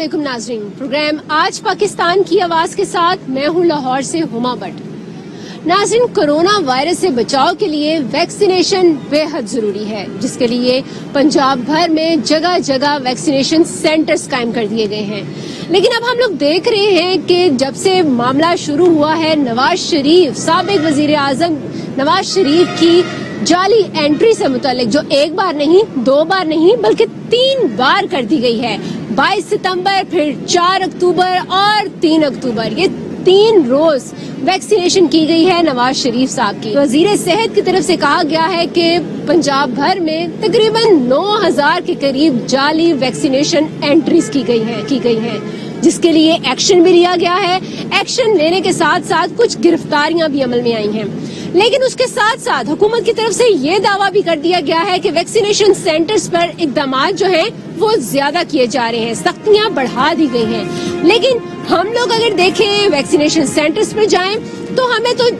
अस्सलामुअलैकुम नाज़रीन, प्रोग्राम आज पाकिस्तान की आवाज के साथ मैं हूं लाहौर से हुमा भट्ट। नाज़रीन, कोरोना वायरस से बचाव के लिए वैक्सीनेशन बेहद जरूरी है, जिसके लिए पंजाब भर में जगह जगह वैक्सीनेशन सेंटर्स कायम कर दिए गए हैं। लेकिन अब हम लोग देख रहे हैं कि जब से मामला शुरू हुआ है, नवाज शरीफ साबिक वजीर आजम नवाज शरीफ की जाली एंट्री से मुतालिक जो एक बार नहीं, दो बार नहीं, बल्कि 3 बार कर दी गई है। 22 सितंबर, फिर 4 अक्टूबर और 3 अक्टूबर, ये 3 रोज वैक्सीनेशन की गई है नवाज शरीफ साहब की। वजीर सेहत की तरफ से कहा गया है कि पंजाब भर में तकरीबन 9000 के करीब जाली वैक्सीनेशन एंट्रीज की गई हैं, जिसके लिए एक्शन भी लिया गया है। एक्शन लेने के साथ साथ कुछ गिरफ्तारियां भी अमल में आई हैं। लेकिन उसके साथ साथ हुकूमत की तरफ से ये दावा भी कर दिया गया है कि वैक्सीनेशन सेंटर्स पर इक़दामात जो हैं वो ज्यादा किए जा रहे हैं, सख्तियां बढ़ा दी गई हैं। लेकिन हम लोग अगर देखें वैक्सीनेशन सेंटर्स पर जाएं तो हमें तो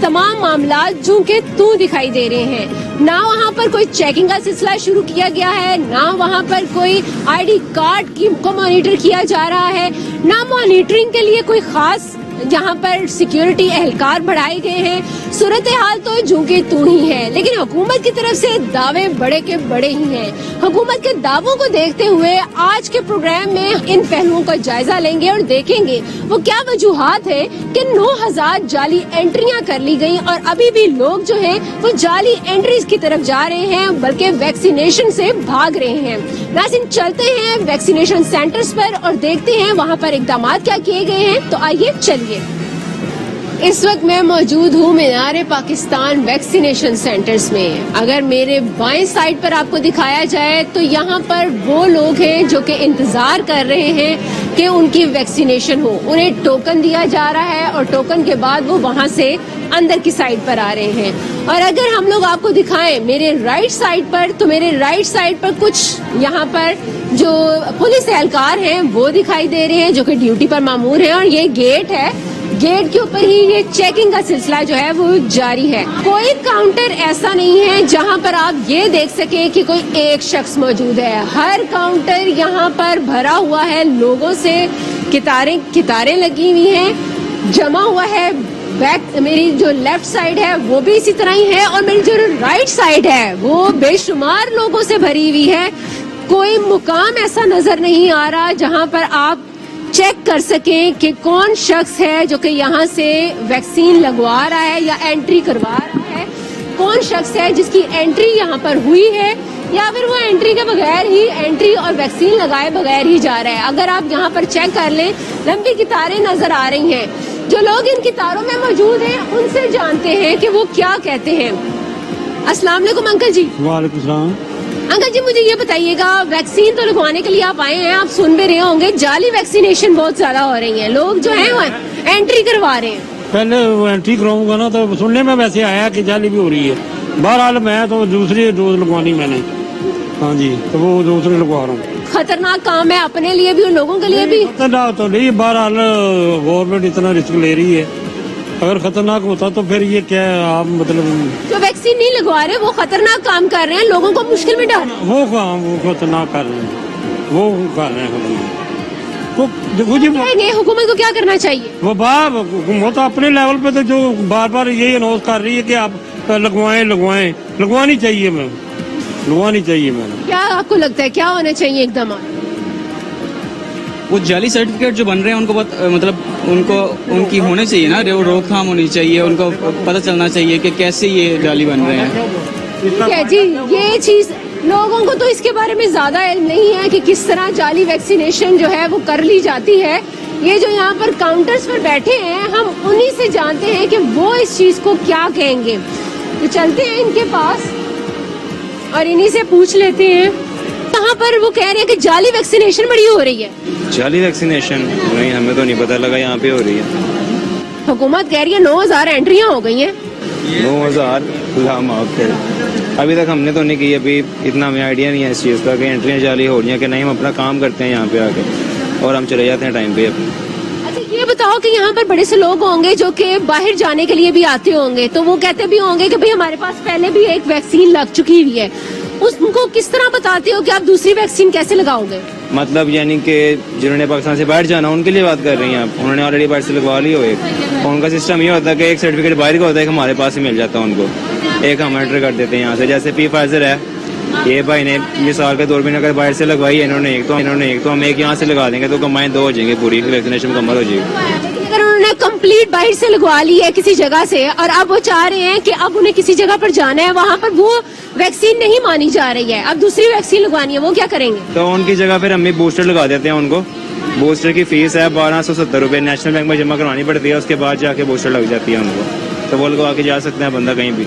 तमाम मामला जो के तू दिखाई दे रहे हैं। ना वहाँ पर कोई चेकिंग का सिलसिला शुरू किया गया है, ना वहाँ पर कोई आईडी कार्ड को मॉनिटर किया जा रहा है, ना मॉनिटरिंग के लिए कोई खास यहाँ पर सिक्योरिटी एहलकार बढ़ाए गए हैं। सूरत हाल तो जो के तू ही है, लेकिन हुकूमत की तरफ से दावे बड़े के बड़े ही हैं। हुकूमत के दावों को देखते हुए आज के प्रोग्राम में इन पहलुओं का जायजा लेंगे और देखेंगे वो क्या वजूहात है कि 9000 जाली एंट्रियां कर ली गई और अभी भी लोग जो है वो जाली एंट्रीज की तरफ जा रहे हैं, बल्कि वैक्सीनेशन से भाग रहे हैं। नाज़रीन, चलते हैं वैक्सीनेशन सेंटर्स पर और देखते हैं वहाँ पर इक़दामात क्या किए गए हैं। तो आइए चलिए। इस वक्त मैं मौजूद हूँ मीनार पाकिस्तान वैक्सीनेशन सेंटर्स में। अगर मेरे बाएं साइड पर आपको दिखाया जाए तो यहाँ पर वो लोग हैं जो कि इंतजार कर रहे हैं कि उनकी वैक्सीनेशन हो। उन्हें टोकन दिया जा रहा है और टोकन के बाद वो वहाँ से अंदर की साइड पर आ रहे हैं। और अगर हम लोग आपको दिखाएं मेरे राइट साइड पर, तो मेरे राइट साइड पर कुछ यहाँ पर जो पुलिस एहलकार हैं वो दिखाई दे रहे हैं जो कि ड्यूटी पर मामूर है। और ये गेट है, गेट के ऊपर ही ये चेकिंग का सिलसिला जो है वो जारी है। कोई काउंटर ऐसा नहीं है जहां पर आप ये देख सके कि कोई एक शख्स मौजूद है। हर काउंटर यहाँ पर भरा हुआ है लोगों से, कितारें लगी हुई हैं, जमा हुआ है। बैक मेरी जो लेफ्ट साइड है वो भी इसी तरह ही है और मेरी जो राइट साइड है वो बेशुमार लोगों से भरी हुई है। कोई मुकाम ऐसा नजर नहीं आ रहा जहां पर आप चेक कर सकें कि कौन शख्स है जो कि यहाँ से वैक्सीन लगवा रहा है या एंट्री करवा रहा है, कौन शख्स है जिसकी एंट्री यहाँ पर हुई है या फिर वो एंट्री के बगैर ही, एंट्री और वैक्सीन लगाए बगैर ही जा रहा है। अगर आप यहाँ पर चेक कर लें, लंबी कितारें नजर आ रही हैं। जो लोग इन कितारों में मौजूद हैं उनसे जानते हैं कि वो क्या कहते हैं। अस्सलाम वालेकुम अंकल जी। वालेकुम सलाम। अंकल जी, मुझे ये बताइएगा, वैक्सीन तो लगवाने के लिए आप आए हैं, आप सुन भी रहे होंगे जाली वैक्सीनेशन बहुत ज्यादा हो रही है, लोग जो है वो एंट्री करवा रहे हैं। पहले वो एंट्री कराऊंगा ना तो सुनने में वैसे आया कि जाली भी हो रही है। बहरहाल मैं तो दूसरी डोज लगवानी मैंने, हाँ जी, तो वो दूसरी लगवा रहा हूँ। खतरनाक काम है अपने लिए भी और लोगों के लिए भी। खतरनाक तो नहीं, बहरहाल गवर्नमेंट इतना रिस्क ले रही है। अगर खतरनाक होता तो फिर ये क्या आप मतलब जो वैक्सीन नहीं लगवा रहे वो खतरनाक काम कर रहे हैं, लोगों को मुश्किल में डाल। वो काम वो खतरनाक कर रहे हैं, वो कर रहे हैं खतरनाक। तो हुकूमत को क्या करना चाहिए? वो हुकूमत अपने लेवल पे तो जो बार बार यही अनाउंस कर रही है कि आप लगवानी चाहिए मैम, लगवानी चाहिए मैम। क्या आपको लगता है क्या होना चाहिए एकदम? वो जाली सर्टिफिकेट जो बन रहे हैं उनको मतलब उनकी होने चाहिए ना, रोकथाम होनी चाहिए, उनको पता चलना चाहिए कि कैसे ये जाली बन रहे हैं। ठीक है जी, ये चीज लोगों को तो इसके बारे में ज्यादा इल्म नहीं है कि किस तरह जाली वैक्सीनेशन जो है वो कर ली जाती है। ये जो यहाँ पर काउंटर्स पर बैठे हैं हम उन्हीं से जानते हैं कि वो इस चीज को क्या कहेंगे। तो चलते हैं इनके पास और इन्हीं से पूछ लेते हैं। यहाँ पर वो कह रहे हैं कि जाली वैक्सीनेशन बड़ी हो रही है। जाली वैक्सीनेशन नहीं, हमें तो नहीं पता लगा यहाँ पे हो रही है। हुकूमत कह रही है 9000 एंट्रियां हो गई हैं। 9000 अभी तक हमने तो नहीं की। अभी इतना हमें आइडिया नहीं है इस चीज़ का कि एंट्रियाँ जाली हो रही हैं कि नहीं। हम अपना काम करते हैं यहाँ पे आके और हम चले जाते हैं टाइम पे अपने। अच्छा, ये बताओ कि यहाँ पर बड़े से लोग होंगे जो कि बाहर जाने के लिए भी आते होंगे, तो वो कहते भी होंगे कि भाई हमारे पास पहले भी एक वैक्सीन लग चुकी हुई है, उनको किस तरह बताते हो कि आप दूसरी वैक्सीन कैसे लगाओगे? मतलब यानी कि जिन्होंने पाकिस्तान से बाहर जाना उनके लिए बात कर रही हैं आप, उन्होंने ऑलरेडी बाहर से लगवा ली हो एक। उनका सिस्टम ये होता है कि एक सर्टिफिकेट बाहर का होता है, एक हमारे पास ही मिल जाता है उनको, एक हम एंटर कर देते हैं यहाँ से। जैसे Pfizer है, ये भाई ने मिसाल के तौर पर अगर बाहर से लगवाई है इन्होंने एक तो हम एक यहाँ से लगा देंगे तो कंबाइन 2 हो जाएंगे, पूरी वैक्सीनेशन मुकम्मल हो जाएगी। अगर उन्होंने कंप्लीट बाहर से लगवा ली है किसी जगह से और अब वो चाह रहे हैं कि अब उन्हें किसी जगह पर जाना है, वहाँ पर वो वैक्सीन नहीं मानी जा रही है, अब दूसरी वैक्सीन लगवानी है, वो क्या करेंगे? तो उनकी जगह फिर हम भी बूस्टर लगा देते हैं उनको। बूस्टर की फीस है 1270 रुपये, नेशनल बैंक में जमा करवानी पड़ती है, उसके बाद जाके बूस्टर लग जाती है उनको, तो वो लगवा के जा सकते हैं बंदा कहीं भी।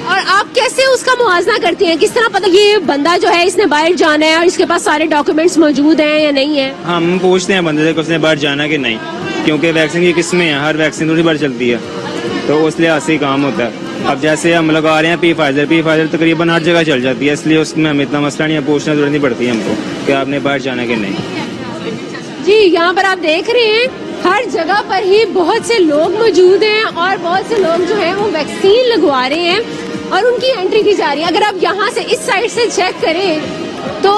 और आप कैसे उसका मुआवजा करते हैं? किस तरह पता ये बंदा जो है इसने बाहर जाना है और इसके पास सारे डॉक्यूमेंट्स मौजूद हैं या नहीं है? हम पूछते हैं बंदे से कि उसने बाहर जाना कि नहीं, क्योंकि वैक्सीन की किस्में हैं, हर वैक्सीन दूसरी बार चलती है, तो उस लिहाज से ही काम होता है। अब जैसे हम लगा रहे हैं Pfizer तकरीबन हर जगह चल जाती है, इसलिए उसमें हमें इतना मसला नहीं है, पूछना जरूरत नहीं पड़ती है हमको कि आपने बाहर जाना कि नहीं। जी, यहाँ पर आप देख रहे हैं हर जगह पर ही बहुत से लोग मौजूद हैं और बहुत से लोग जो हैं वो वैक्सीन लगवा रहे हैं और उनकी एंट्री की जा रही है। अगर आप यहाँ से इस साइड से चेक करें तो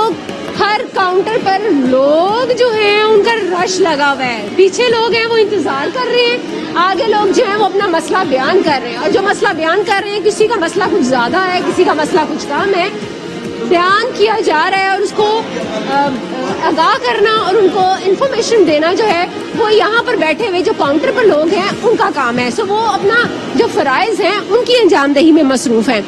हर काउंटर पर लोग जो हैं उनका रश लगा हुआ है, पीछे लोग हैं वो इंतजार कर रहे हैं, आगे लोग जो हैं वो अपना मसला बयान कर रहे हैं। और जो मसला बयान कर रहे हैं, किसी का मसला कुछ ज्यादा है, किसी का मसला कुछ कम है, बयान किया जा रहा है और उसको आगाह करना और उनको इन्फॉर्मेशन देना जो है वो यहाँ पर बैठे हुए जो काउंटर पर लोग हैं उनका काम है। सो वो अपना जो फराइज हैं उनकी अंजामदही में मसरूफ हैं।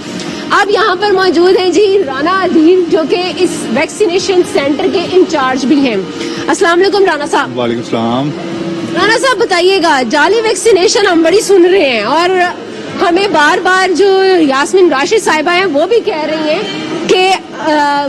अब यहाँ पर मौजूद हैं जी राना अदील, जो कि इस वैक्सीनेशन सेंटर के इंचार्ज भी हैं। अस्सलाम वालेकुम राना साहब। वालेकुम सलाम। राना साहब बताइएगा, जाली वैक्सीनेशन हम बड़ी सुन रहे हैं और हमें बार बार जो यास्मीन राशिद साहिबा हैं वो भी कह रही हैं कि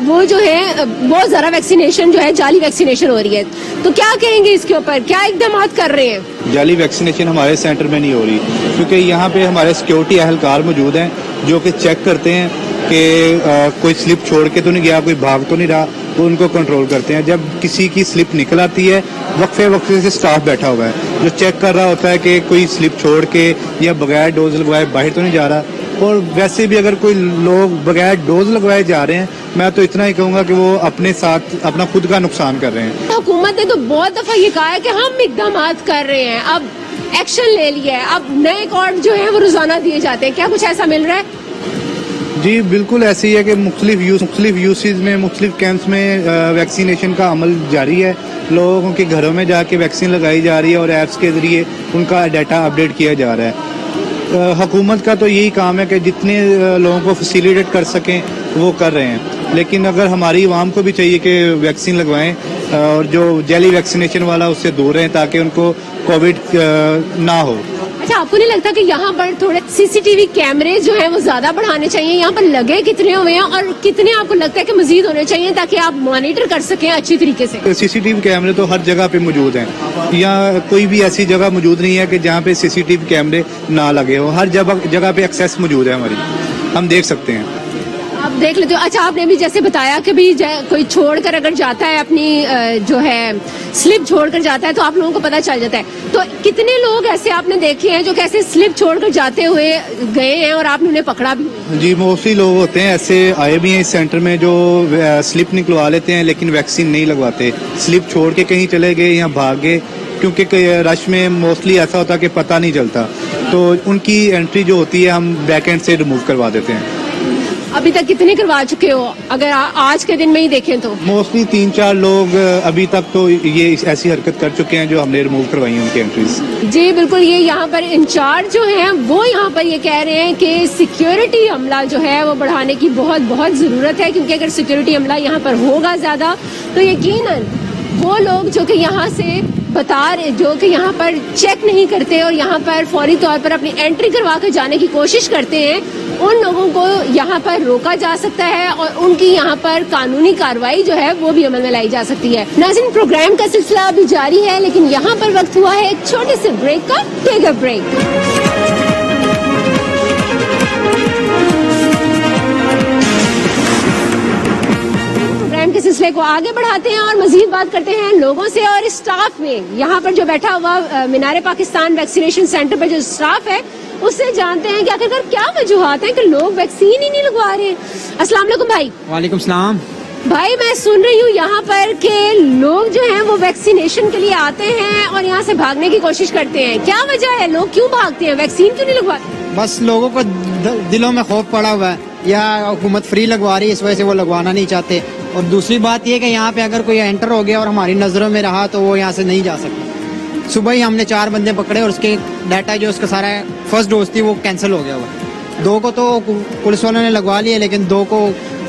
वो जो है बहुत ज़्यादा वैक्सीनेशन जो है जाली वैक्सीनेशन हो रही है, तो क्या कहेंगे इसके ऊपर, क्या इकदाम कर रहे हैं? जाली वैक्सीनेशन हमारे सेंटर में नहीं हो रही, क्योंकि यहाँ पे हमारे सिक्योरिटी अहलकार मौजूद हैं जो कि चेक करते हैं कि कोई स्लिप छोड़ के तो नहीं गया, कोई भाग तो नहीं रहा, तो उनको कंट्रोल करते हैं। जब किसी की स्लिप निकल आती है, वक्फे से स्टाफ बैठा हुआ है जो चेक कर रहा होता है कि कोई स्लिप छोड़ के या बगैर डोज लगवाए बाहर तो नहीं जा रहा। और वैसे भी अगर कोई लोग बगैर डोज लगवाए जा रहे हैं, मैं तो इतना ही कहूँगा कि वो अपने साथ अपना खुद का नुकसान कर रहे हैं। हुकूमत ने तो बहुत दफा ये कहा है कि हम इकदाम कर रहे हैं, अब एक्शन ले लिया है, अब नए कार्ड जो है वो रोजाना दिए जाते हैं, क्या कुछ ऐसा मिल रहा है? जी बिल्कुल ऐसे ही है कि मुख्तलिफ यूसेज में मुख्तलिफ कैंप्स में वैक्सीनेशन का अमल जारी है। लोगों के घरों में जाके वैक्सीन लगाई जा रही है और ऐप्स के जरिए उनका डाटा अपडेट किया जा रहा है। हुकूमत का तो यही काम है कि जितने लोगों को फैसिलिटेट कर सकें वो कर रहे हैं, लेकिन अगर हमारी आवाम को भी चाहिए कि वैक्सीन लगवाएं और जो जाली वैक्सीनेशन वाला उससे दूर रहें ताकि उनको कोविड ना हो। अच्छा, आपको नहीं लगता कि यहाँ पर थोड़े सीसीटीवी कैमरे जो हैं वो ज्यादा बढ़ाने चाहिए? यहाँ पर लगे कितने हुए हैं और कितने आपको लगता है कि मजीद होने चाहिए ताकि आप मॉनिटर कर सकें अच्छी तरीके से? सीसीटीवी कैमरे तो हर जगह पे मौजूद हैं, यहाँ कोई भी ऐसी जगह मौजूद नहीं है कि जहाँ पे सीसीटीवी कैमरे ना लगे हो। हर जगह पे एक्सेस मौजूद है हमारी, हम देख सकते हैं। आप देख लेते हो। अच्छा, आपने भी जैसे बताया कि भी कोई छोड़कर अगर जाता है अपनी जो है स्लिप छोड़कर जाता है तो आप लोगों को पता चल जाता है, तो कितने लोग ऐसे आपने देखे हैं जो कैसे स्लिप छोड़कर जाते हुए गए हैं और आपने उन्हें पकड़ा भी? जी मोस्टली लोग होते हैं ऐसे आए भी हैं इस सेंटर में जो स्लिप निकलवा लेते हैं लेकिन वैक्सीन नहीं लगवाते, स्लिप छोड़ के कहीं चले गए या भाग गए, क्योंकि रश में मोस्टली ऐसा होता है कि पता नहीं चलता, तो उनकी एंट्री जो होती है हम बैक एंड से रिमूव करवा देते हैं। अभी तक कितने करवा चुके हो अगर आज के दिन में ही देखें तो? मोस्टली 3-4 लोग अभी तक तो ये ऐसी हरकत कर चुके हैं जो हमने रिमूव करवाई है उनकी एंट्रीज। जी बिल्कुल, ये यहाँ पर इंचार्ज जो हैं वो यहाँ पर ये कह रहे हैं कि सिक्योरिटी अमला जो है वो बढ़ाने की बहुत जरूरत है, क्योंकि अगर सिक्योरिटी अमला यहाँ पर होगा ज्यादा तो यकीनन वो लोग जो कि यहाँ से बता रहे, जो कि यहाँ पर चेक नहीं करते और यहाँ पर फौरी तौर पर अपनी एंट्री करवा कर जाने की कोशिश करते हैं, उन लोगों को यहाँ पर रोका जा सकता है और उनकी यहाँ पर कानूनी कार्रवाई जो है वो भी अमल में लाई जा सकती है। नाज़रीन, प्रोग्राम का सिलसिला अभी जारी है, लेकिन यहाँ पर वक्त हुआ है एक छोटे से ब्रेक का। Take a break. के सिलसिले को आगे बढ़ाते हैं और मजीद बात करते हैं लोगों से और स्टाफ में। यहाँ पर जो बैठा हुआ मीनारे पाकिस्तान वैक्सीनेशन सेंटर पर जो स्टाफ है उससे जानते हैं कि आखिरकार क्या वजूहात हैं कि लोग वैक्सीन ही नहीं लगवा रहे हैं। अस्सलाम वालेकुम भाई। वालेकुम सलाम। भाई मैं सुन रही हूँ यहाँ पर के लोग जो हैं वो वैक्सीनेशन के लिए आते हैं और यहाँ से भागने की कोशिश करते हैं, क्या वजह है, लोग क्यों भागते हैं, वैक्सीन क्यों नहीं लगवाते? बस लोगों को दिलों में खौफ पड़ा हुआ है, या हुकूमत फ्री लगवा रही है इस वजह से वो लगवाना नहीं चाहते। और दूसरी बात ये कि यहाँ पे अगर कोई एंटर हो गया और हमारी नजरों में रहा तो वो यहाँ से नहीं जा सकता। सुबह ही हमने 4 बंदे पकड़े और उसके डाटा जो उसका सारा फर्स्ट डोज थी वो कैंसिल हो गया हुआ। 2 को तो पुलिस वालों ने लगवा लिया, लेकिन 2 को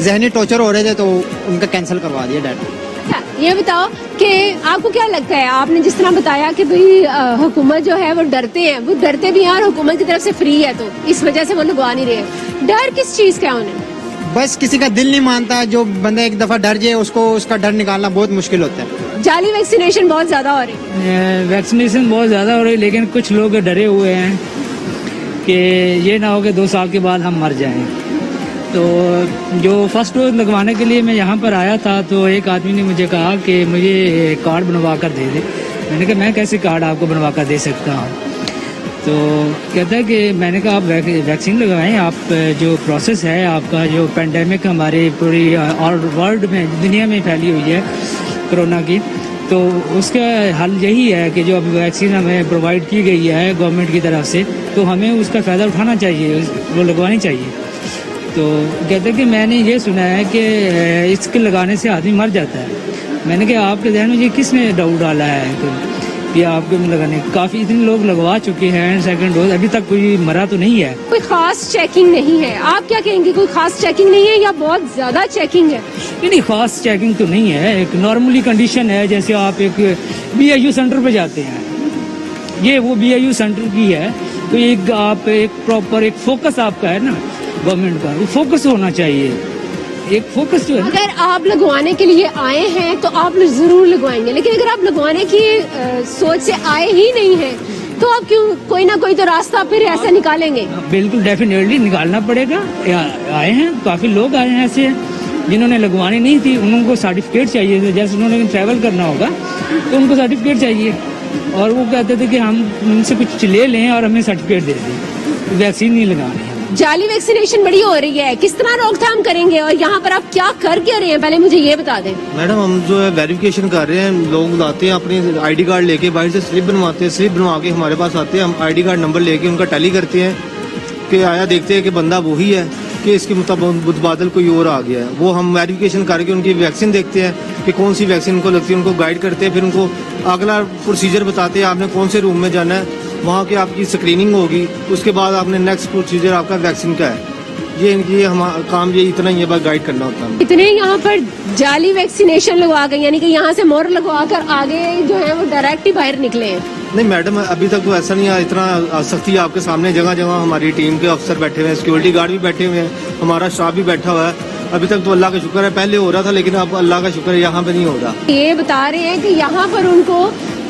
जहनी टॉर्चर हो रहे थे तो उनका कैंसिल करवा दिया डाटा। अच्छा, ये बताओ कि आपको क्या लगता है, आपने जिस तरह बताया कि भाई हुकूमत जो है वो डरते हैं, वो डरते भी हैं और हुकूमत की तरफ से फ्री है तो इस वजह से वो लगवा नहीं रहे। डर किस चीज का है उन्हें? बस किसी का दिल नहीं मानता, जो बंदा एक दफा डर जाए उसको उसका डर निकालना बहुत मुश्किल होता है। जाली वैक्सीनेशन बहुत ज्यादा हो रही है। वैक्सीनेशन बहुत ज़्यादा हो रही है, लेकिन कुछ लोग डरे हुए हैं कि ये ना हो कि 2 साल के बाद हम मर जाएं। तो जो फर्स्ट डोज लगवाने के लिए मैं यहाँ पर आया था तो एक आदमी ने मुझे कहा कि मुझे कार्ड बनवा कर दे दे। मैंने कहा मैं कैसे कार्ड आपको बनवा कर दे सकता हूँ? तो कहता है कि मैंने कहा आप वैक्सीन लगवाएं, आप जो प्रोसेस है आपका, जो पेंडेमिक हमारे पूरी और वर्ल्ड में दुनिया में फैली हुई है कोरोना की, तो उसका हल यही है कि जो अभी वैक्सीन हमें प्रोवाइड की गई है गवर्नमेंट की तरफ से, तो हमें उसका फ़ायदा उठाना चाहिए, वो लगवानी चाहिए। तो कहते हैं कि मैंने ये सुना है कि इसके लगाने से आदमी मर जाता है। मैंने कहा आपके जहन में ये किसने डाउट डाला है कि आपके में लगाने? काफ़ी इतने लोग लगवा चुके हैं सेकंड डोज, अभी तक कोई मरा तो नहीं है। कोई खास चेकिंग नहीं है, आप क्या कहेंगे, कोई खास चेकिंग नहीं है या बहुत ज्यादा चेकिंग है? नहीं, खास चेकिंग तो नहीं है, एक नॉर्मली कंडीशन है। जैसे आप एक BIU सेंटर पे जाते हैं, ये वो BIU सेंटर की है, तो एक आप एक प्रॉपर एक फोकस आपका है ना गवर्नमेंट का, वो फोकस होना चाहिए, एक फोकस जो है। अगर आप लगवाने के लिए आए हैं तो आप जरूर लगवाएंगे, लेकिन अगर आप लगवाने की सोच से आए ही नहीं हैं तो आप क्यों, कोई ना कोई तो रास्ता फिर ऐसा निकालेंगे। बिल्कुल डेफिनेटली निकालना पड़ेगा। आए हैं, काफ़ी लोग आए हैं ऐसे जिन्होंने लगवानी नहीं थी, उनको सर्टिफिकेट चाहिए थे। जैसे उन्होंने ट्रैवल करना होगा तो उनको सर्टिफिकेट चाहिए, और वो कहते थे कि हम उनसे कुछ ले लें और हमें सर्टिफिकेट दे दें, वैक्सीन नहीं लगानी है। जाली वैक्सीनेशन बड़ी हो रही है, किस तरह रोकथाम करेंगे और यहाँ पर आप क्या कर क्या रहे हैं, पहले मुझे ये बता दें। मैडम हम जो है वेरिफिकेशन कर रहे हैं, लोग लाते हैं अपनी ID कार्ड लेके, बाहर से स्लिप बनवाते हैं, स्लिप बनवा के हमारे पास आते हैं, हम ID कार्ड नंबर लेके उनका टैली करते हैं कि आया, देखते हैं कि बंदा वही है कि इसके मुताबिक कोई और आ गया है। वो हम वेरिफिकेशन करके उनकी वैक्सीन देखते हैं कि कौन सी वैक्सीन उनको लगती है, उनको गाइड करते हैं, फिर उनको अगला प्रोसीजर बताते हैं आपने कौन से रूम में जाना है, वहाँ की आपकी स्क्रीनिंग होगी, उसके बाद आपने नेक्स्ट प्रोसीजर आपका वैक्सीन का है। ये इनकी हमारा काम ये इतना ही है, बस गाइड करना होता है। इतने यहाँ पर जाली वैक्सीनेशन लगवा गए, यानी कि यहाँ से मोहर लगवा कर आगे जो है वो डायरेक्ट ही बाहर निकले हैं। नहीं मैडम, अभी तक तो ऐसा नहीं है, इतना सख्ती आपके सामने, जगह जगह हमारी टीम के अफसर बैठे हुए हैं, सिक्योरिटी गार्ड भी बैठे हुए हैं, हमारा स्टाफ भी बैठा हुआ है। अभी तक तो अल्लाह का शुक्र है, पहले हो रहा था लेकिन अब अल्लाह का शुक्र है यहाँ पे नहीं हो रहा। ये बता रहे हैं कि यहाँ पर उनको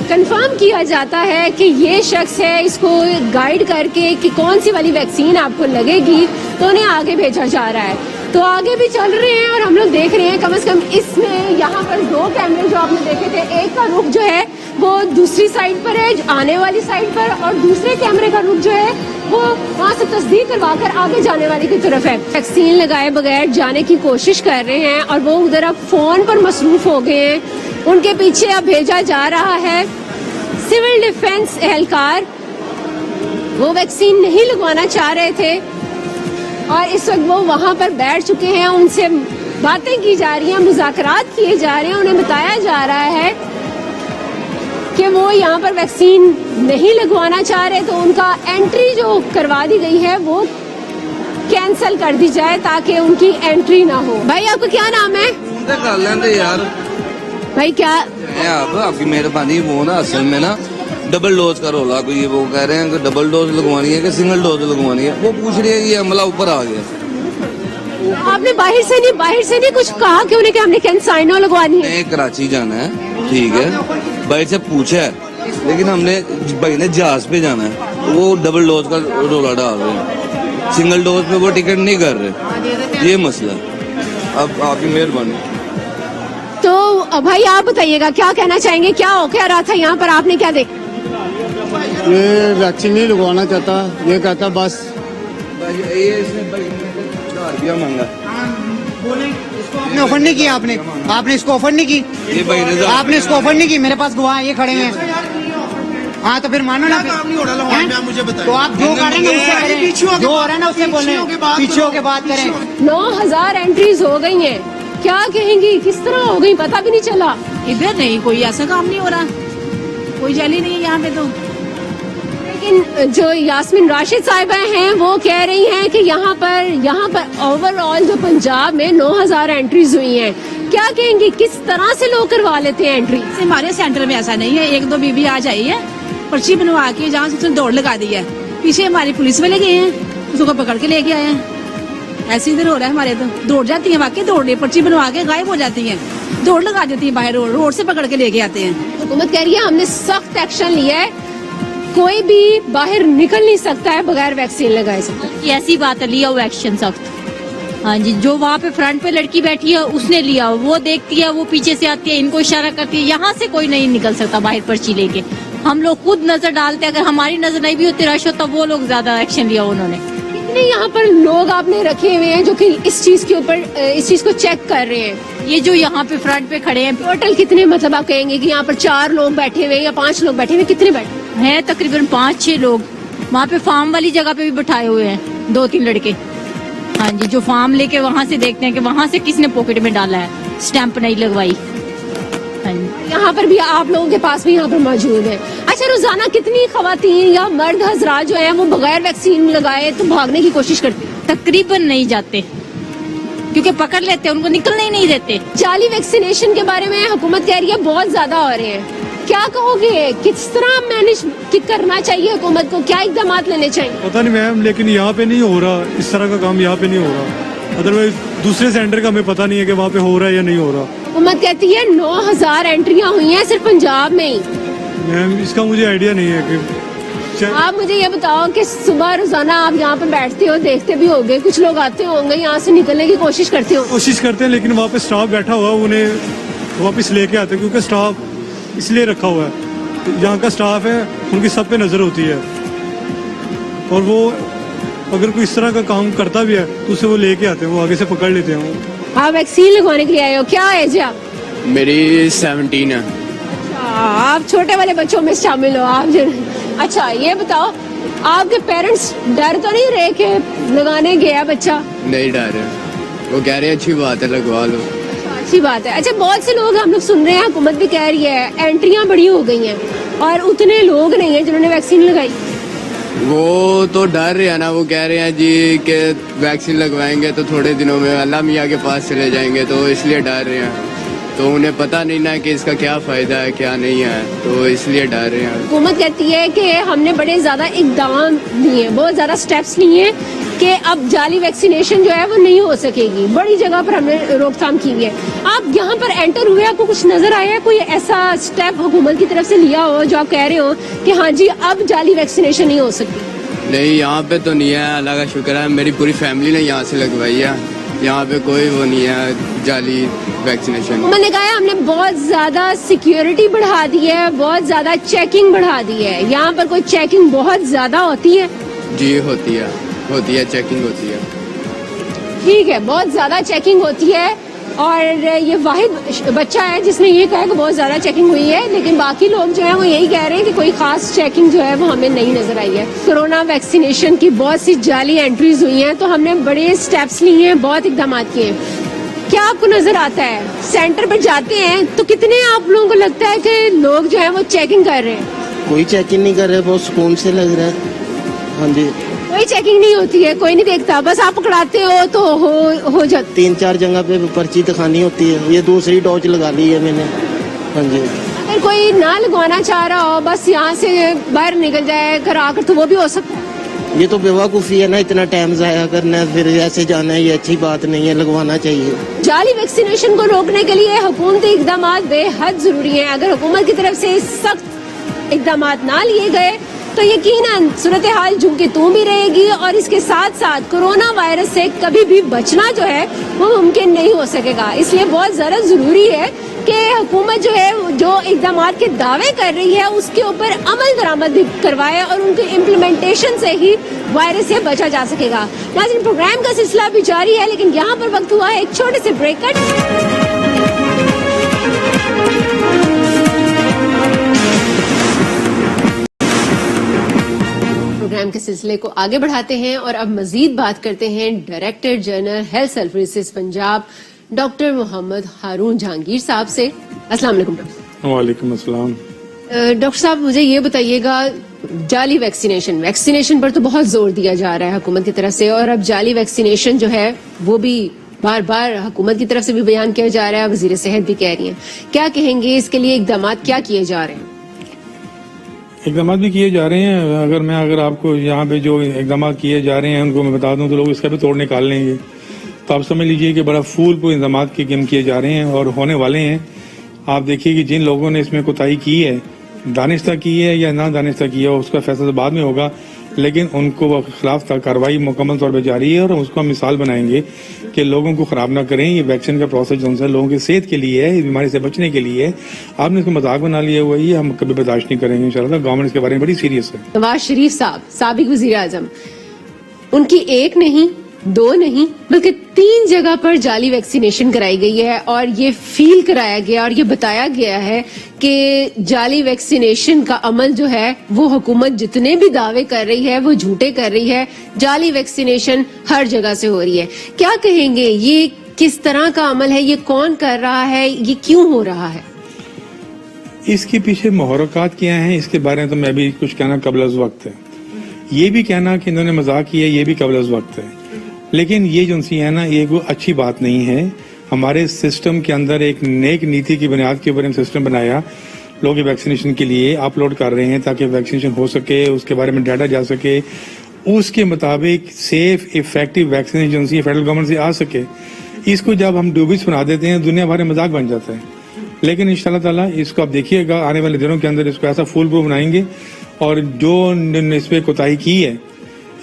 कंफर्म किया जाता है कि ये शख्स है, इसको गाइड करके कि कौन सी वाली वैक्सीन आपको लगेगी तो उन्हें आगे भेजा जा रहा है। तो आगे भी चल रहे हैं और हम लोग देख रहे हैं, कम से कम इसमें यहाँ पर 2 कैमरे जो आपने देखे थे, एक का रुख जो है वो दूसरी साइड पर है, आने वाली साइड पर, और दूसरे कैमरे का रुख जो है वो वहाँ से तस्दीक करवा कर आगे जाने वाली की तरफ है। वैक्सीन लगाए बगैर जाने की कोशिश कर रहे हैं और वो उधर अब फोन पर मसरूफ हो गए हैं, उनके पीछे अब भेजा जा रहा है सिविल डिफेंस एहलकार। वो वैक्सीन नहीं लगवाना चाह रहे थे और इस वक्त वो वहां पर बैठ चुके हैं, उनसे बातें की जा रही हैं, मुज़ाकरात किए जा रहे हैं, उन्हें बताया जा रहा है कि वो यहाँ पर वैक्सीन नहीं लगवाना चाह रहे, तो उनका एंट्री जो करवा दी गई है वो कैंसिल कर दी जाए ताकि उनकी एंट्री ना हो। भाई आपका क्या नाम है? कर लेंगे यार भाई क्या आप, आपकी मेहरबानी। वो ना असल में ना डबल डोज का रोला, कोई वो कह रहे हैं कि डबल डोज लगवानी है कि सिंगल डोज लगवानी है, वो पूछ रही है, ये हमला ऊपर आ गया। आपने बाहर से नहीं कुछ कहा कि उन्हें कि हमने कैंसाइनो लगवानी है? कराची जाना है, ठीक है, भाई से पूछा है, लेकिन हमने भाई ने जहाज पे जाना है, वो डबल डोज का रोला डाल रहे हैं, सिंगल डोज पे वो टिकट नहीं कर रहे, ये मसला। अब आपकी मेहरबानी। तो भाई आप बताइएगा क्या कहना चाहेंगे, क्या हो क्या रहा था यहाँ पर, आपने क्या देखा? ये वैक्सीन नहीं लगवाना चाहता, ये कहता बस ये इसने भाई ने 1000 रुपया मांगा। आपने ऑफर नहीं किया, आपने इसको ऑफर नहीं की, ये भाई ने आपने इसको ऑफर नहीं की। मेरे पास गवाह है, ये खड़े हैं। हाँ तो फिर मानो ना, मुझे बताएं। तो आप जो कर रहे हैं उससे करें, जो हो रहा है ना उससे बोले, पीछे होके बात करें। 9000 एंट्रीज हो गई हैं, क्या कहेंगी, किस तरह हो गई, पता भी नहीं चला। इधर नहीं कोई ऐसा काम नहीं हो रहा, कोई जाली नहीं है यहाँ पे। तो लेकिन जो यास्मीन राशिद साहिबा हैं वो कह रही हैं कि यहाँ पर ओवरऑल जो पंजाब में 9000 एंट्रीज हुई हैं, क्या कहेंगी, किस तरह से लोग करवा लेते हैं एंट्री? हमारे सेंटर में ऐसा नहीं है। एक दो बीबी आज आई है, पर्ची बनवा के जहाँ से उसने दौड़ लगा दी है, पीछे हमारी पुलिस वाले गए हैं, उसको पकड़ के लेके आए हैं। ऐसे इधर हो रहा है हमारे। तो दौड़ जाती है, वाकई दौड़ रही है, पर्ची बनवा के गायब हो जाती है, दौड़ लगा देती है बाहर, रोड से पकड़ के लेके आते हैं। हुकूमत कह रही है हमने सख्त एक्शन लिया है, कोई भी बाहर निकल नहीं सकता है बगैर वैक्सीन लगाए सकता। ऐसी बात है, लिया वो एक्शन सख्त। हाँ जी, जो वहाँ पे फ्रंट पे लड़की बैठी है उसने लिया, वो देखती है, वो पीछे से आती है, इनको इशारा करती है, यहाँ से कोई नहीं निकल सकता बाहर पर्ची लेके। हम लोग खुद नजर डालते हैं, अगर हमारी नजर नहीं भी होती रश होता, वो लोग ज्यादा एक्शन लिया उन्होंने। कितने यहाँ पर लोग आपने रखे हुए हैं जो कि इस चीज के ऊपर इस चीज को चेक कर रहे हैं? ये जो यहाँ पे फ्रंट पे खड़े हैं, टोटल कितने, मतलब आप कहेंगे कि यहाँ पर 4 लोग बैठे हुए या 5 लोग बैठे हुए, कितने बैठे हैं? तकरीबन 5-6 लोग। वहाँ पे फार्म वाली जगह पे भी बैठाए हुए हैं 2-3 लड़के। हाँ जी, जो फार्म लेके वहाँ से देखते हैं कि वहाँ से किसने पॉकेट में डाला है, स्टैंप नहीं लगवाई। हाँ जी, यहाँ पर भी आप लोगों के पास भी यहाँ पर मौजूद है। अच्छा, रोजाना कितनी खवातीन या मर्द हजरात जो है वो बगैर वैक्सीन लगाए तो भागने की कोशिश करते हैं? तकरीबन नहीं जाते, क्योंकि पकड़ लेते हैं, उनको निकलने ही नहीं देते। जाली वैक्सीनेशन के बारे में हुकूमत कह रही है बहुत ज्यादा हो रहे हैं, क्या कहोगे, किस तरह मैनेज करना चाहिए हुकूमत को, क्या इकदाम लेने चाहिए? पता नहीं मैम, लेकिन यहाँ पे नहीं हो रहा, इस तरह का काम यहाँ पे नहीं हो रहा। अदरवाइज दूसरे सेंटर का हमें पता नहीं है कि वहाँ पे हो रहा है या नहीं हो रहा। हुकूमत कहती है 9000 एंट्रियां हुई हैं सिर्फ पंजाब में ही। मैम इसका मुझे आइडिया नहीं है कि आप मुझे ये बताओ कि सुबह रोजाना आप यहाँ पे बैठते हो, देखते भी होंगे, कुछ लोग आते होंगे यहाँ से निकलने की कोशिश करते हैं, लेकिन वहाँ पे स्टाफ बैठा हुआ, उन्हें वापस लेके आते हैं, क्योंकि स्टाफ इसलिए रखा हुआ है, यहाँ का स्टाफ है, उनकी सब पे नजर होती है, और वो अगर कोई इस तरह का काम करता भी है तो उसे वो लेके आते हैं, वो आगे से पकड़ लेते हैं। आप वैक्सीन लगवाने के लिए आए हो, क्या एज है आप? मेरी 17 है। आप छोटे वाले बच्चों में शामिल हो आप जो। अच्छा ये बताओ, आपके पेरेंट्स डर तो नहीं रहे कि लगाने गया बच्चा? नहीं डर रहे, वो कह रहे हैं अच्छी बात है, लगवा लो। अच्छी बात है। अच्छा, बहुत से लोग हम लोग सुन रहे हैं, हुकूमत भी कह रही है एंट्रियां बड़ी हो गई हैं और उतने लोग नहीं हैं जिन्होंने वैक्सीन लगाई। वो तो डर रहे हैं ना, वो कह रहे हैं जी कि वैक्सीन लगवाएंगे तो थोड़े दिनों में अल्लाह मियाँ के पास चले जाएंगे, तो इसलिए डर रहे हैं। तो उन्हें पता नहीं ना कि इसका क्या फायदा है क्या नहीं है, तो इसलिए डर रहे हैं। हुकूमत कहती है कि हमने बड़े ज्यादा इकदाम लिए, बहुत ज्यादा स्टेप्स लिए कि अब जाली वैक्सीनेशन जो है वो नहीं हो सकेगी, बड़ी जगह पर हमने रोकथाम की है। आप यहाँ पर एंटर हुए, आपको कुछ नजर आया, कोई ऐसा स्टेप हुकूमत की तरफ से लिया हो जो आप कह रहे हो कि हाँ जी अब जाली वैक्सीनेशन नहीं हो सकती? नहीं, यहाँ पे तो नहीं है, अल्लाह का शुक्र है, मेरी पूरी फैमिली ने यहाँ से लगवाई है, यहाँ पे कोई वो नहीं है जाली वैक्सीनेशन। मैंने कहा हमने बहुत ज्यादा सिक्योरिटी बढ़ा दी है, बहुत ज्यादा चेकिंग बढ़ा दी है, यहाँ पर कोई चेकिंग बहुत ज्यादा होती है? जी होती है, चेकिंग होती है। ठीक है, बहुत ज्यादा चेकिंग होती है, और ये वाहिद बच्चा है जिसने ये कहा कि बहुत ज्यादा चेकिंग हुई है, लेकिन बाकी लोग जो है वो यही कह रहे हैं कि कोई खास चेकिंग जो है वो हमें नहीं नजर आई है। कोरोना वैक्सीनेशन की बहुत सी जाली एंट्रीज हुई हैं, तो हमने बड़े स्टेप्स लिए हैं, बहुत इकदाम किए हैं। क्या आपको नजर आता है, सेंटर पर जाते हैं तो कितने आप लोगों को लगता है कि लोग जो है वो चेकिंग कर रहे हैं? कोई चेकिंग नहीं कर रहे, बहुत सुकून से लग रहा है। हाँ जी, कोई चेकिंग नहीं होती है, कोई नहीं देखता, बस आप पकड़ाते हो तो हो जाती। 3-4 जगह पे पर्ची दिखानी होती है, ये दूसरी डोज लगा ली है मैंने। हाँ जी, अगर कोई ना लगवाना चाह रहा हो, बस यहाँ से बाहर निकल जाए घर आकर, तो वो भी हो सकता है। ये तो बेवकूफ़ी है ना, इतना टाइम जाया करना फिर ऐसे जाना है, ये अच्छी बात नहीं है, लगवाना चाहिए। जाली वैक्सीनेशन को रोकने के लिए हुकूमती इकदाम बेहद जरूरी हैं। अगर हुकूमत की तरफ से सख्त इकदाम ना लिए गए तो यकीनन सूरत हाल झुमके तू भी रहेगी, और इसके साथ साथ कोरोना वायरस से कभी भी बचना जो है वो मुमकिन नहीं हो सकेगा। इसलिए बहुत ज़्यादा ज़रूरी है कि हुकूमत जो है जो इक़दाम के दावे कर रही है उसके ऊपर अमल दरामद भी करवाए और उनके इम्प्लीमेंटेशन से ही वायरस से बचा जा सकेगा। नाज़रीन, प्रोग्राम का सिलसिला भी जारी है, लेकिन यहाँ पर वक्त हुआ है एक छोटे से ब्रेक का। प्रोग्राम के सिलसिले को आगे बढ़ाते हैं और अब मजीद बात करते हैं director general health services Punjab doctor Mohammad Haroon Jahangir sahab से। अस्सलाम वालेकुम डॉक्टर। वालेकुम अस्सलाम। डॉक्टर साहब, मुझे ये बताइएगा, जाली वैक्सीनेशन पर तो बहुत जोर दिया जा रहा है हुकूमत की तरफ से, और अब जाली वैक्सीनेशन जो है वो भी बार बार हुकूमत की तरफ से भी बयान किया जा रहा है, वजीर सेहत भी कह रही हैं। क्या कहेंगे, इसके लिए इकदाम क्या किए जा रहे हैं? इकदाम भी किए जा रहे हैं। अगर आपको यहाँ पे जो इकदाम किए जा रहे हैं उनको मैं बता दूं तो लोग इसका भी तोड़ निकाल लेंगे। तो आप समझ लीजिए कि बड़ा फूल पूरे इकदाम किए जा रहे हैं और होने वाले हैं। आप देखिए कि जिन लोगों ने इसमें कोताही की है, दानिस्ता की है या ना दानिस्ता की है, उसका फैसला तो बाद में होगा, लेकिन उनको खिलाफ कार्रवाई मुकम्मल तौर पर जारी है और उसको हम मिसाल बनाएंगे कि लोगों को खराब ना करें। ये वैक्सीन का प्रोसेस जो है लोगों की सेहत के लिए है, इस बीमारी से बचने के लिए है। आपने इसको मजाक बना लिया हुआ है, ये हम कभी बर्दाश्त नहीं करेंगे इंशाल्लाह। गवर्नमेंट इसके बारे में बड़ी सीरियस है। नवाज शरीफ साहब, साबिक वजीर आजम, उनकी एक नहीं, दो नहीं, बल्कि 3 जगह पर जाली वैक्सीनेशन कराई गई है और ये फील कराया गया और ये बताया गया है कि जाली वैक्सीनेशन का अमल जो है वो हुकूमत जितने भी दावे कर रही है वो झूठे कर रही है। जाली वैक्सीनेशन हर जगह से हो रही है। क्या कहेंगे, ये किस तरह का अमल है, ये कौन कर रहा है, ये क्यों हो रहा है? इसके पीछे मुहर्रकात क्या हैं, इसके बारे में तो मैं भी कुछ कहना कबल अज़ वक्त है। ये भी कहना कि इन्होंने मजाक किया, ये भी कबल अज़ वक्त है। लेकिन ये जो सी है ना, ये कोई अच्छी बात नहीं है। हमारे सिस्टम के अंदर एक नेक नीति की बुनियाद के ऊपर हम सिस्टम बनाया, लोग वैक्सीनेशन के लिए अपलोड कर रहे हैं ताकि वैक्सीनेशन हो सके, उसके बारे में डाटा जा सके, उसके मुताबिक safe effective vaccination federal government से आ सके। इसको जब हम डूबिस बना देते हैं, दुनिया भर में मजाक बन जाता है। लेकिन इंशाल्लाह ताला इसको आप देखिएगा, आने वाले दिनों के अंदर इसको ऐसा फुल प्रूफ बनाएंगे और जो इस पे कोताही की है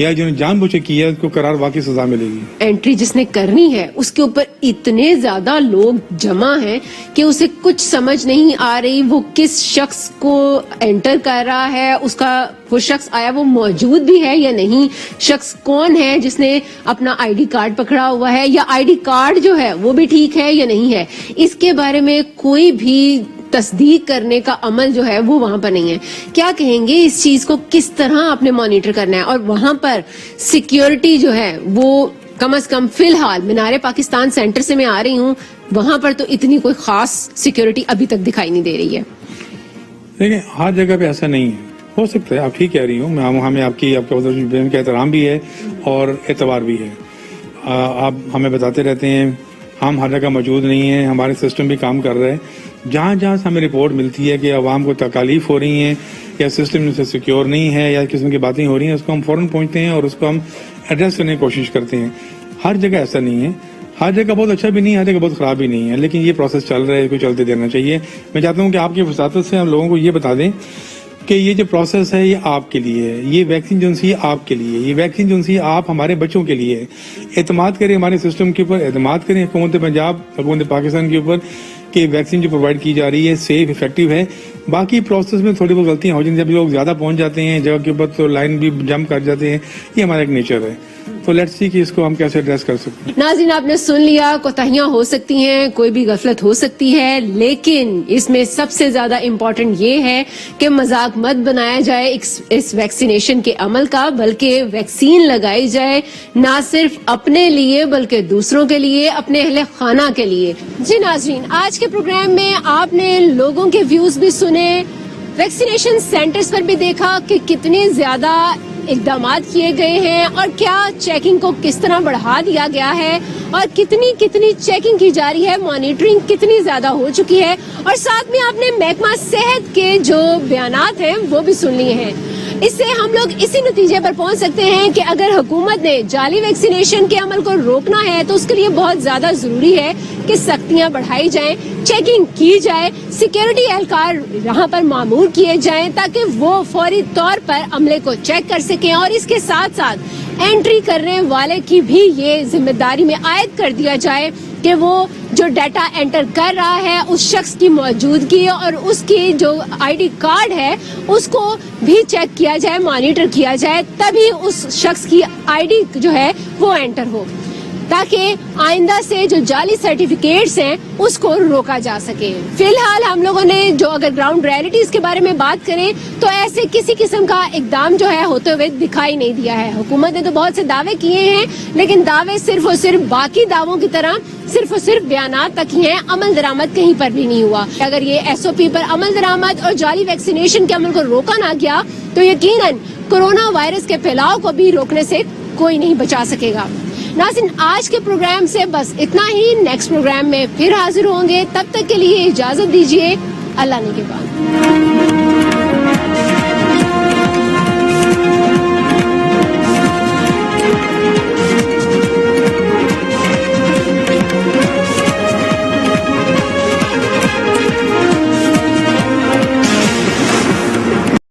या जिन्होंने जानबूझ के किया उसको करार वाकई सजा मिलेगी। एंट्री जिसने करनी है उसके ऊपर इतने ज्यादा लोग जमा हैं कि उसे कुछ समझ नहीं आ रही वो किस शख्स को एंटर कर रहा है, उसका वो शख्स आया वो मौजूद भी है या नहीं, शख्स कौन है जिसने अपना आईडी कार्ड पकड़ा हुआ है या आईडी कार्ड जो है वो भी ठीक है या नहीं है, इसके बारे में कोई भी तस्दीक करने का अमल जो है वो वहां पर नहीं है। क्या कहेंगे, इस चीज को किस तरह आपने मॉनिटर करना है? और वहां पर सिक्योरिटी जो है वो कम से कम फिलहाल मीनारे पाकिस्तान सेंटर से मैं आ रही हूँ, वहां पर तो इतनी कोई खास सिक्योरिटी अभी तक दिखाई नहीं दे रही है। देखिए, हर जगह पे ऐसा नहीं है। हो सकता है, आप ठीक कह रही हूँ, हमें आपका एहतराम भी है और एतबार भी है। आप हमें बताते रहते हैं, हम हर जगह मौजूद नहीं है, हमारे सिस्टम भी काम कर रहे हैं। जहाँ जहाँ से हमें रिपोर्ट मिलती है कि अवाम को तकालीफ हो रही हैं या सिस्टम से सिक्योर नहीं है या किस्म की बातें हो रही हैं, उसको हम फौरन पहुँचते हैं और उसको हम एड्रेस करने की कोशिश करते हैं। हर जगह ऐसा नहीं है, हर जगह बहुत अच्छा भी नहीं है, हर जगह बहुत ख़राब भी नहीं है, लेकिन ये प्रोसेस चल रहा है, इसको चलते देना चाहिए। मैं चाहता हूँ कि आपकी वसातत से हम लोगों को ये बता दें कि ये जो प्रोसेस है ये आपके लिए है, ये वैक्सीन जो है आपके लिए, ये वैक्सीन जो है आप हमारे बच्चों के लिए है। एतमाद करें हमारे सिस्टम के ऊपर, एतमाद करें हुकूमत पंजाब, हुकूमत पाकिस्तान के ऊपर कि वैक्सीन जो प्रोवाइड की जा रही है सेफ इफेक्टिव है। बाकी प्रोसेस में थोड़ी बहुत गलतियां हो जाती हैं, जब लोग ज्यादा पहुंच जाते हैं जगह के ऊपर तो लाइन भी जंप कर जाते हैं, ये हमारा एक नेचर है। तो लेट्स सी कि इसको हम कैसे एड्रेस कर सकते हैं। नाज़रीन, आपने सुन लिया, कोताहियां हो सकती हैं, कोई भी गफलत हो सकती है, लेकिन इसमें सबसे ज्यादा इम्पोर्टेंट ये है कि मजाक मत बनाया जाए इस वैक्सीनेशन के अमल का, बल्कि वैक्सीन लगाई जाए ना सिर्फ अपने लिए बल्कि दूसरों के लिए, अपने अहले खाना के लिए। जी नाज़रीन, आज के प्रोग्राम में आपने लोगों के व्यूज भी सुने, वैक्सीनेशन सेंटर्स पर भी देखा कि कितने ज्यादा इकदाम किए गए हैं और क्या चेकिंग को किस तरह बढ़ा दिया गया है और कितनी चेकिंग की जा रही है, मॉनिटरिंग कितनी ज्यादा हो चुकी है, और साथ में आपने महकमा सेहत के जो बयानात हैं वो भी सुन लिए हैं। इससे हम लोग इसी नतीजे पर पहुंच सकते हैं कि अगर हुकूमत ने जाली वैक्सीनेशन के अमल को रोकना है तो उसके लिए बहुत ज्यादा जरूरी है कि सख्तियां बढ़ाई जाएं, चेकिंग की जाए, सिक्योरिटी एहलकार यहाँ पर मामूर किए जाएं ताकि वो फौरी तौर पर अमले को चेक कर सकें, और इसके साथ साथ एंट्री करने वाले की भी ये जिम्मेदारी में आयद कर दिया जाए कि वो जो डाटा एंटर कर रहा है उस शख्स की मौजूदगी और उसकी जो आईडी कार्ड है उसको भी चेक किया जाए, मॉनिटर किया जाए, तभी उस शख्स की आईडी जो है वो एंटर हो, ताकि आइंदा से जो जाली सर्टिफिकेट्स हैं उसको रोका जा सके। फिलहाल हम लोगों ने जो अगर ग्राउंड रियलिटीज के बारे में बात करें तो ऐसे किसी किस्म का इकदाम जो है होते हुए दिखाई नहीं दिया है। हुकूमत ने तो बहुत से दावे किए हैं, लेकिन दावे सिर्फ और सिर्फ बाकी दावों की तरह सिर्फ और सिर्फ बयानात तक ही हैं, अमल दरामद कहीं पर भी नहीं हुआ। अगर ये SOP पर अमल दरामद और जाली वैक्सीनेशन के अमल को रोका ना गया तो यकीनन कोरोना वायरस के फैलाव को भी रोकने से कोई नहीं बचा सकेगा। नाज़रीन, आज के प्रोग्राम से बस इतना ही। नेक्स्ट प्रोग्राम में फिर हाजिर होंगे, तब तक के लिए इजाजत दीजिए। अल्लाह ने के बाद।